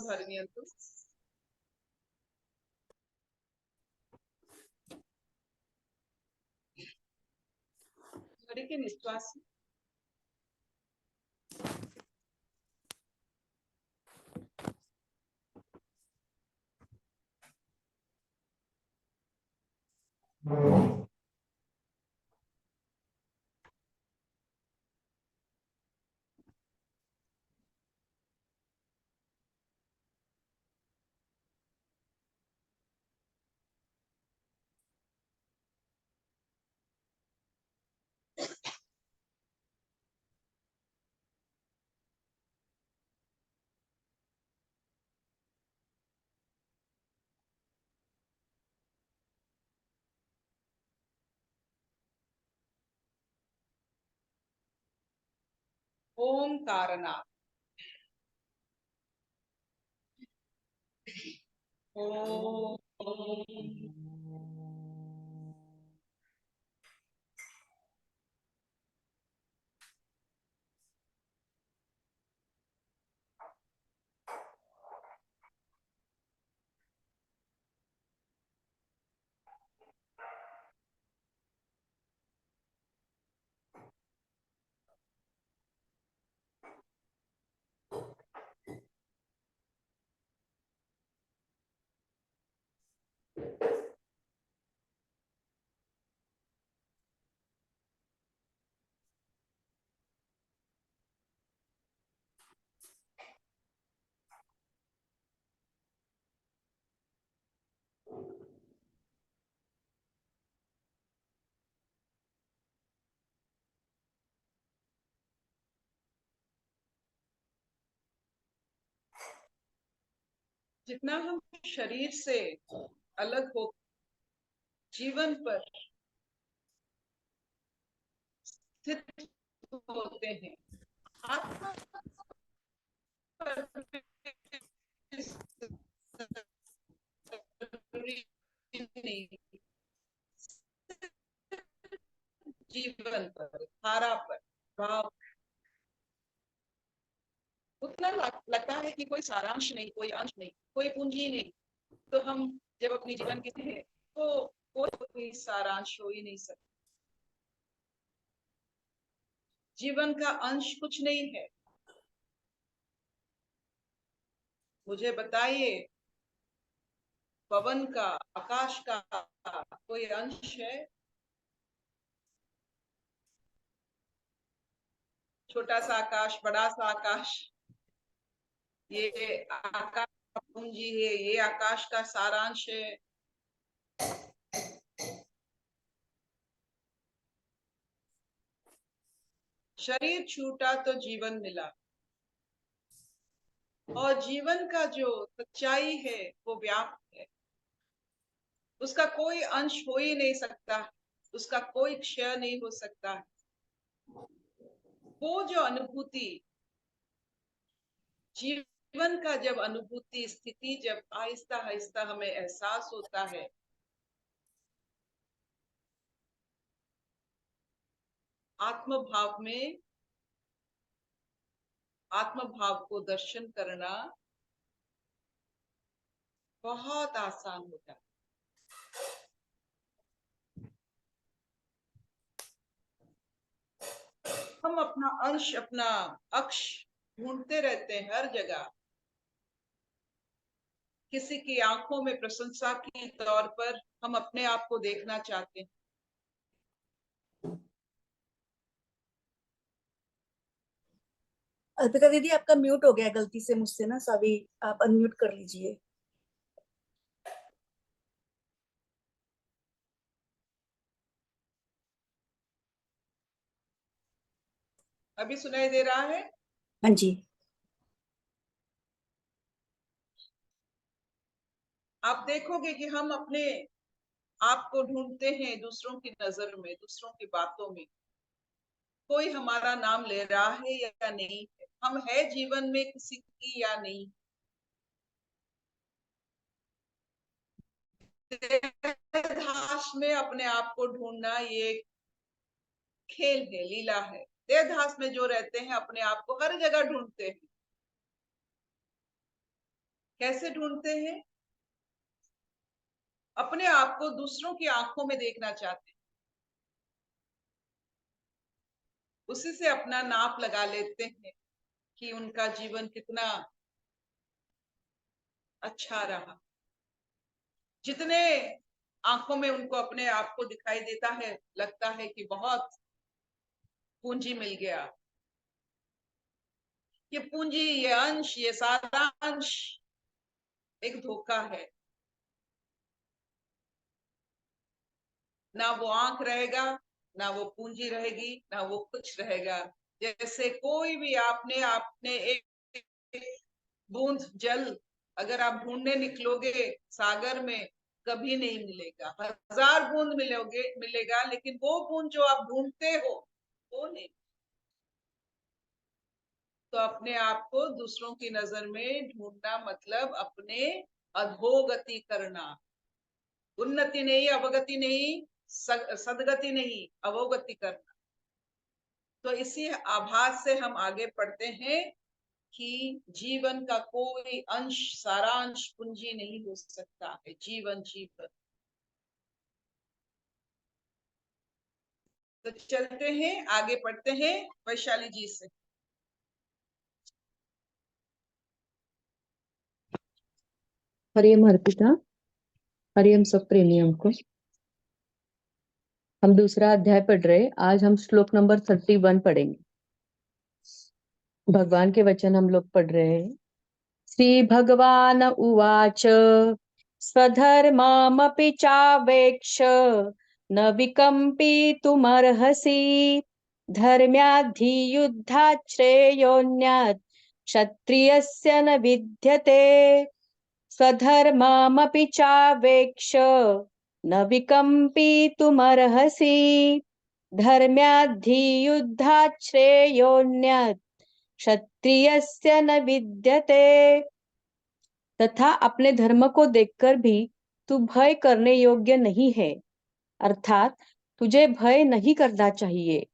हरियन्तु। के निश्वास ओम कारनाथ। ओम। जितना हम शरीर से अलग हो जीवन पर स्थित होते हैं, आत्मा पर नहीं, जीवन पर, धारा पर भाव उतना लगता है कि कोई सारांश नहीं, कोई अंश नहीं, कोई पूंजी नहीं। तो हम जब अपनी जीवन के हैं तो कोई सारांश हो ही नहीं सकता। जीवन का अंश कुछ नहीं है। मुझे बताइए, पवन का, आकाश का कोई अंश है? छोटा सा आकाश, बड़ा सा आकाश, ये आकाश का पूंजी है, ये आकाश का सारांश है। शरीर छूटा तो जीवन मिला, और जीवन का जो सच्चाई है वो व्याप्त है। उसका कोई अंश हो ही नहीं सकता, उसका कोई क्षय नहीं हो सकता। वो जो अनुभूति, जीवन का जब अनुभूति स्थिति जब आहिस्ता आहिस्ता हमें एहसास होता है, आत्म भाव में, आत्म भाव को दर्शन करना बहुत आसान होता है। हम अपना अंश, अपना अक्ष ढूंढते रहते हैं हर जगह। किसी की आंखों में प्रशंसा के तौर पर हम अपने आप को देखना चाहते हैं। अर्पिता दीदी, आपका म्यूट हो गया गलती से मुझसे ना, सभी आप अनम्यूट कर लीजिए। अभी सुनाई दे रहा है? हाँ जी। आप देखोगे कि हम अपने आप को ढूंढते हैं दूसरों की नजर में, दूसरों की बातों में। कोई हमारा नाम ले रहा है या नहीं है, हम है जीवन में किसी की या नहीं। देहधास में अपने आप को ढूंढना ये खेल है, लीला है। देहधास में जो रहते हैं अपने आप को हर जगह ढूंढते हैं। कैसे ढूंढते हैं? अपने आप को दूसरों की आंखों में देखना चाहते हैं, उसी से अपना नाप लगा लेते हैं कि उनका जीवन कितना अच्छा रहा। जितने आंखों में उनको अपने आप को दिखाई देता है, लगता है कि बहुत पूंजी मिल गया। ये पूंजी, ये अंश, ये सारांश एक धोखा है। ना वो आंख रहेगा, ना वो पूंजी रहेगी, ना वो कुछ रहेगा। जैसे कोई भी आपने आपने एक बूंद जल अगर आप ढूंढने निकलोगे सागर में, कभी नहीं मिलेगा। 1000 बूंद मिलेगा, लेकिन वो बूंद जो आप ढूंढते हो वो नहीं। तो अपने आप को दूसरों की नजर में ढूंढना मतलब अपने अधोगति करना। उन्नति नहीं, अवगति नहीं, सदगति नहीं, अवोगति करना। तो इसी आभास से हम आगे पढ़ते हैं कि जीवन का कोई अंश, सारांश, पूंजी नहीं हो सकता है। जीवन जीवन। तो चलते हैं, आगे पढ़ते हैं वैशाली जी से। हरिओम अर्पिता, हरिओम सब प्रेमियों को। हम दूसरा अध्याय पढ़ रहे। आज हम श्लोक नंबर 31 पढ़ेंगे। भगवान के वचन हम लोग पढ़ रहे हैं। श्री भगवान उवाच स्वधर्मामपि चावेक्ष न विकम्पितुमर्हसि धर्म्याधियुद्धात् श्रेयोऽन्यत् क्षत्रियस्य न विद्यते। स्वधर्मामपि चावेक्ष न विकम्पितुमर्हसि धर्म्याधियुद्धात् श्रेयोऽन्यत् क्षत्रियस्य न विद्यते। तथा अपने धर्म को देखकर भी तू भय करने योग्य नहीं है, अर्थात तुझे भय नहीं करना चाहिए,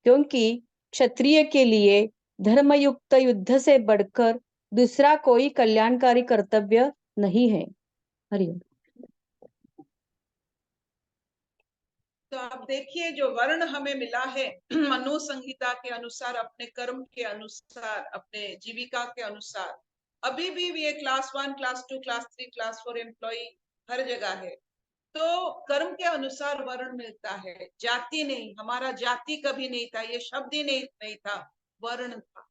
क्योंकि क्षत्रिय के लिए धर्मयुक्त युद्ध से बढ़कर दूसरा कोई कल्याणकारी कर्तव्य नहीं है। हरिओम। तो आप देखिए, जो वर्ण हमें मिला है मनु संहिता के अनुसार, अपने कर्म के अनुसार, अपने जीविका के अनुसार, अभी भी ये class 1, class 2, class 3, class 4 employ हर जगह है। तो कर्म के अनुसार वर्ण मिलता है, जाति नहीं। हमारा जाति कभी नहीं था, ये शब्द ही नहीं था, वर्ण था।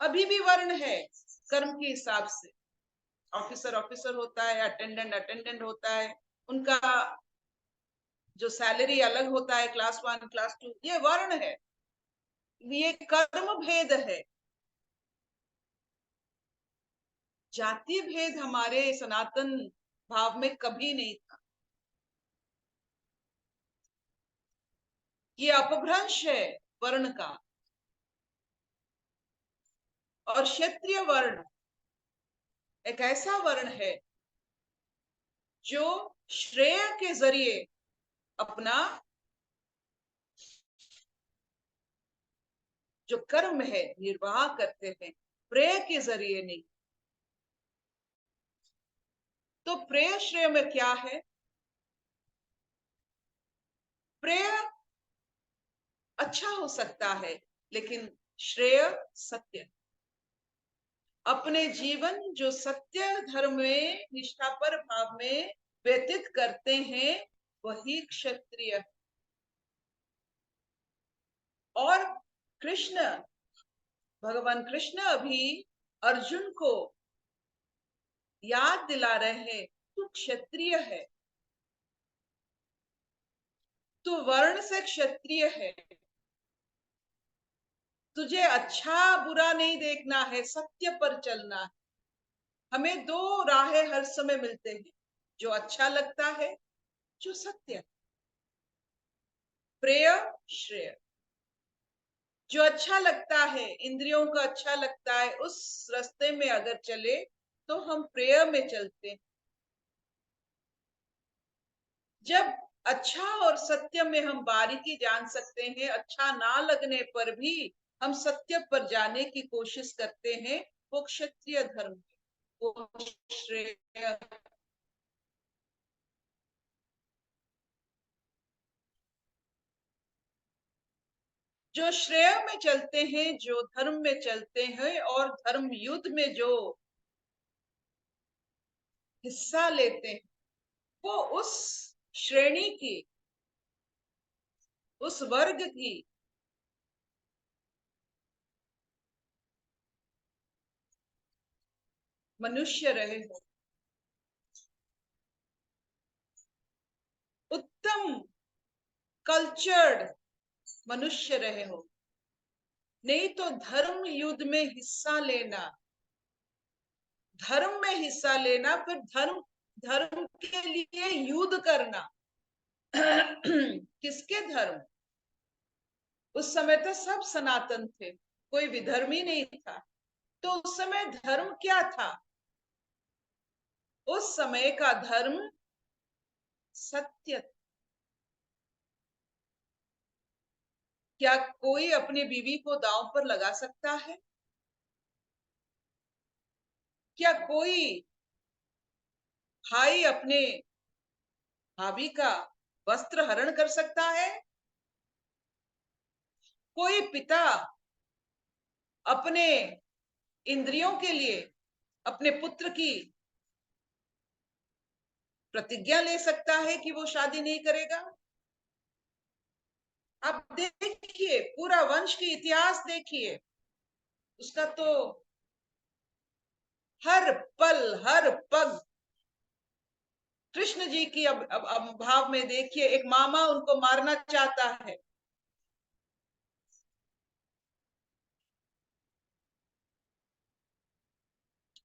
अभी भी वर्ण है कर्म के हिसाब से। ऑफिसर ऑफिसर होता है, अटेंडेंट अटेंडेंट होता है, उनका जो सैलरी अलग होता है, क्लास 1, क्लास 2, ये वर्ण है, ये कर्म भेद है। जाति भेद हमारे सनातन भाव में कभी नहीं था। ये अपभ्रंश है वर्ण का। और क्षत्रिय वर्ण एक ऐसा वर्ण है जो श्रेय के जरिए अपना जो कर्म है निर्वाह करते हैं, प्रेय के जरिए नहीं। तो प्रेय श्रेय में क्या है? प्रेय अच्छा हो सकता है, लेकिन श्रेय सत्य। अपने जीवन जो सत्य धर्म में निष्ठापर भाव में व्यतीत करते हैं, वही क्षत्रिय। और कृष्ण, भगवान कृष्ण अभी अर्जुन को याद दिला रहे हैं, तू क्षत्रिय है, तू वर्ण से क्षत्रिय है। तुझे अच्छा बुरा नहीं देखना है, सत्य पर चलना है। हमें दो राहें हर समय मिलते हैं, जो अच्छा लगता है, जो सत्य, प्रेय श्रेय। जो अच्छा लगता है, इंद्रियों को अच्छा लगता है, उस रास्ते में अगर चले तो हम प्रेय में चलते हैं। जब अच्छा और सत्य में हम बारीकी जान सकते हैं, अच्छा ना लगने पर भी हम सत्य पर जाने की कोशिश करते हैं, वो क्षत्रिय धर्म है। वो श्रेय जो श्रेय में चलते हैं, जो धर्म में चलते हैं और धर्म युद्ध में जो हिस्सा लेते हैं, वो उस श्रेणी की, उस वर्ग की मनुष्य रहे हो, उत्तम कल्चर्ड मनुष्य रहे हो। नहीं तो धर्म युद्ध में हिस्सा लेना, धर्म में हिस्सा लेना, फिर धर्म धर्म के लिए युद्ध करना। किसके धर्म? उस समय तो सब सनातन थे, कोई विधर्मी नहीं था। तो उस समय धर्म क्या था? उस समय का धर्म सत्य था। क्या कोई अपनी बीवी को दांव पर लगा सकता है? क्या कोई भाई अपने भाभी का वस्त्र हरण कर सकता है? कोई पिता अपने इंद्रियों के लिए अपने पुत्र की प्रतिज्ञा ले सकता है कि वो शादी नहीं करेगा? आप देखिए, पूरा वंश की इतिहास देखिए, उसका तो हर पल हर पग कृष्ण जी की अब भाव में देखिए, एक मामा उनको मारना चाहता है,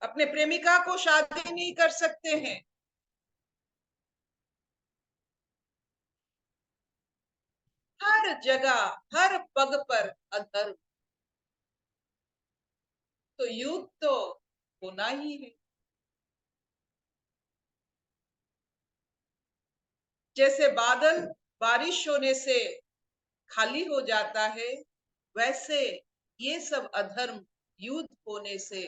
अपने प्रेमिका को शादी नहीं कर सकते हैं। हर जगह हर पग पर अधर्म। तो युद्ध तो होना ही है। जैसे बादल बारिश होने से खाली हो जाता है, वैसे ये सब अधर्म युद्ध होने से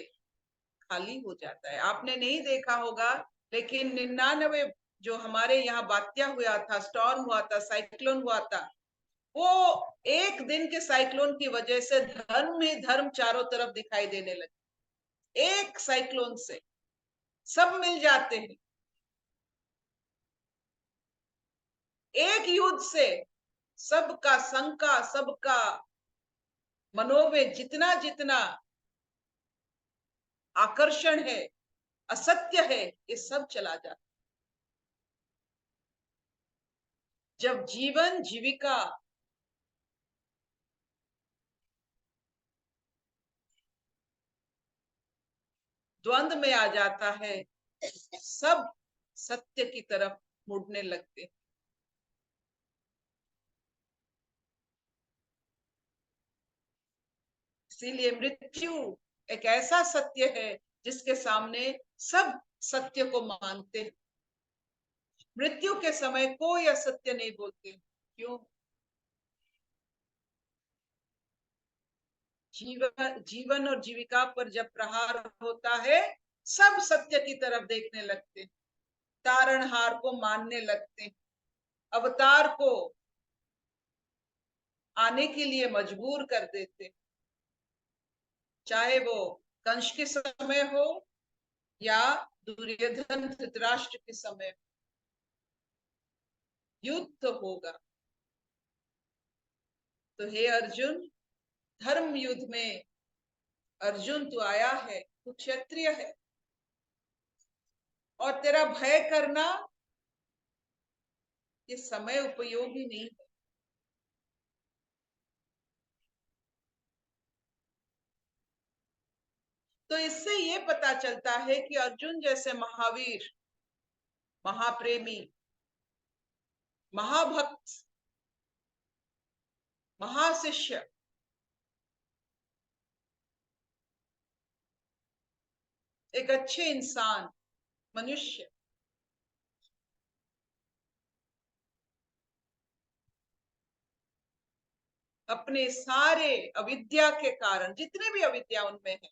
खाली हो जाता है। आपने नहीं देखा होगा, लेकिन 99 जो हमारे यहाँ बात्या हुआ था, स्टॉर्म हुआ था, साइक्लोन हुआ था, वो एक दिन के साइक्लोन की वजह से धर्म ही धर्म चारों तरफ दिखाई देने लगे। एक साइक्लोन से सब मिल जाते हैं। एक युद्ध से सबका शंका, सबका मनों में जितना जितना आकर्षण है, असत्य है, ये सब चला जाता। जब जीवन जीविका द्वंद में आ जाता है, सब सत्य की तरफ मुड़ने लगते हैं। इसीलिए मृत्यु एक ऐसा सत्य है जिसके सामने सब सत्य को मानते हैं। मृत्यु के समय कोई असत्य नहीं बोलते। क्यों? जीवन और जीविका पर जब प्रहार होता है, सब सत्य की तरफ देखने लगते हैं, तारणहार को मानने लगते हैं, अवतार को आने के लिए मजबूर कर देते, चाहे वो कंस के समय हो या दुर्योधन धृतराष्ट्र के समय। युद्ध होगा। तो हे अर्जुन, धर्म युद्ध में अर्जुन तू आया है, तू क्षत्रिय है, और तेरा भय करना ये समय उपयोगी नहीं है। तो इससे ये पता चलता है कि अर्जुन जैसे महावीर, महाप्रेमी, महाभक्त, महाशिष्य एक अच्छे इंसान, मनुष्य, अपने सारे अविद्या के कारण, जितने भी अविद्या उनमें है,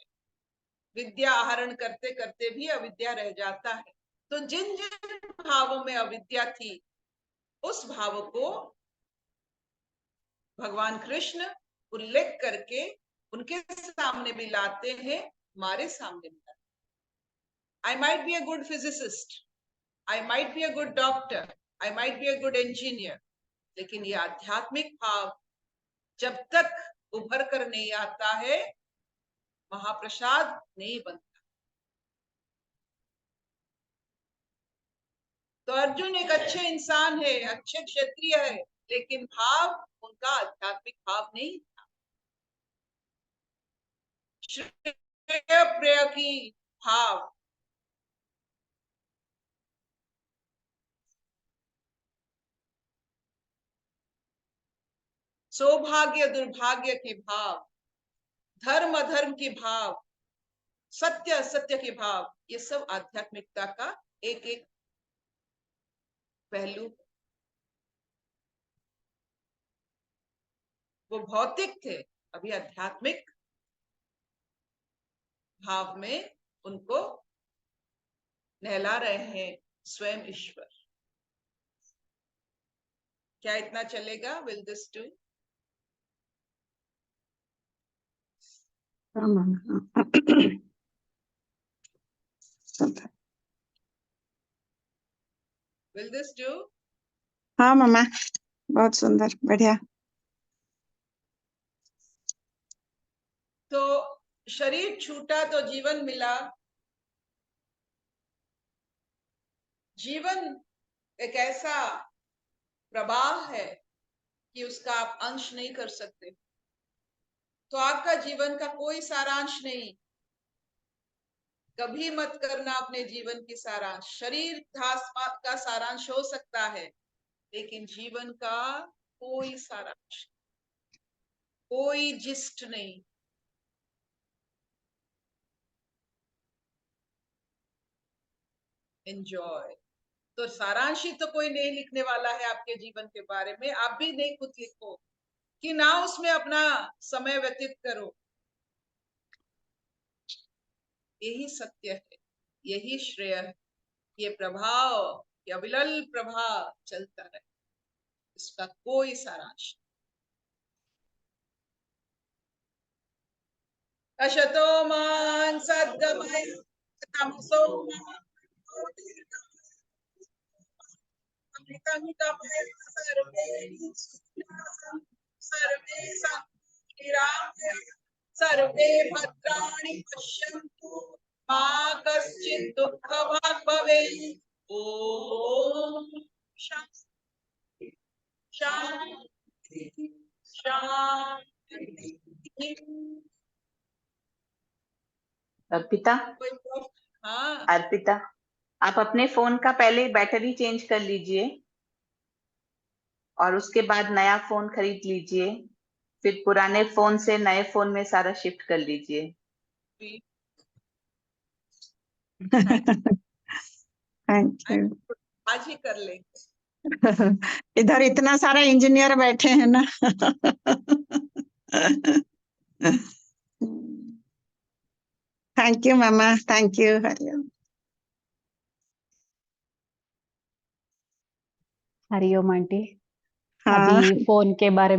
विद्या आहरण करते करते भी अविद्या रह जाता है। तो जिन जिन भावों में अविद्या थी, उस भाव को भगवान कृष्ण उल्लेख करके उनके सामने भी लाते हैं, हमारे सामने भी लाते हैं। I might be a good physicist, I might be a good doctor, I might be a good engineer, लेकिन ये आध्यात्मिक भाव जब तक उभर कर नहीं आता है, महाप्रसाद नहीं बनता। तो अर्जुन एक अच्छे इंसान है, अच्छे क्षत्रिय है, लेकिन भाव उनका आध्यात्मिक भाव नहीं था। श्रेय प्रिय की भाव, सौभाग्य दुर्भाग्य के भाव, धर्म अधर्म के भाव, सत्य असत्य के भाव, ये सब आध्यात्मिकता का एक एक पहलू। वो भौतिक थे, अभी आध्यात्मिक भाव में उनको नहला रहे हैं स्वयं ईश्वर। क्या इतना चलेगा? Will this do? Will this do? हाँ मम्मा, बहुत सुंदर, बढ़िया। तो शरीर छूटा तो जीवन मिला। जीवन एक ऐसा प्रवाह है कि उसका आप अंश नहीं कर सकते। तो आपका जीवन का कोई सारांश नहीं, कभी मत करना अपने जीवन की सारांश। शरीर का सारांश हो सकता है, लेकिन जीवन का कोई सारांश, कोई जिस्ट नहीं। एंजॉय। तो सारांश ही तो कोई नहीं लिखने वाला है आपके जीवन के बारे में। आप भी नहीं खुद लिखो कि ना उसमें अपना समय व्यतीत करो। यही सत्य है, यही श्रेय है। ये प्रभाव, ये अविरल प्रभाव चलता रहे, इसका कोई सारांश। अशतो मान सद्गमय तमसो मा अमृतं गमय सर्वे सर्वे निरामय सर्वे भद्राणि पश्यन्तु मा कश्चित् दुःखभाग् भवेत्। ओम शांति शांति शांति। अर्पिता, हाँ, अर्पिता, आप अपने फोन का पहले बैटरी चेंज कर लीजिए और उसके बाद नया फोन खरीद लीजिए, फिर पुराने फोन से नए फोन में सारा शिफ्ट कर लीजिए। Thank you. आज ही कर लेंगे। इधर इतना सारा इंजीनियर बैठे हैं ना। Thank you mama, thank you. Hariom. Hariom aunty. हाँ। अभी फोन के बारे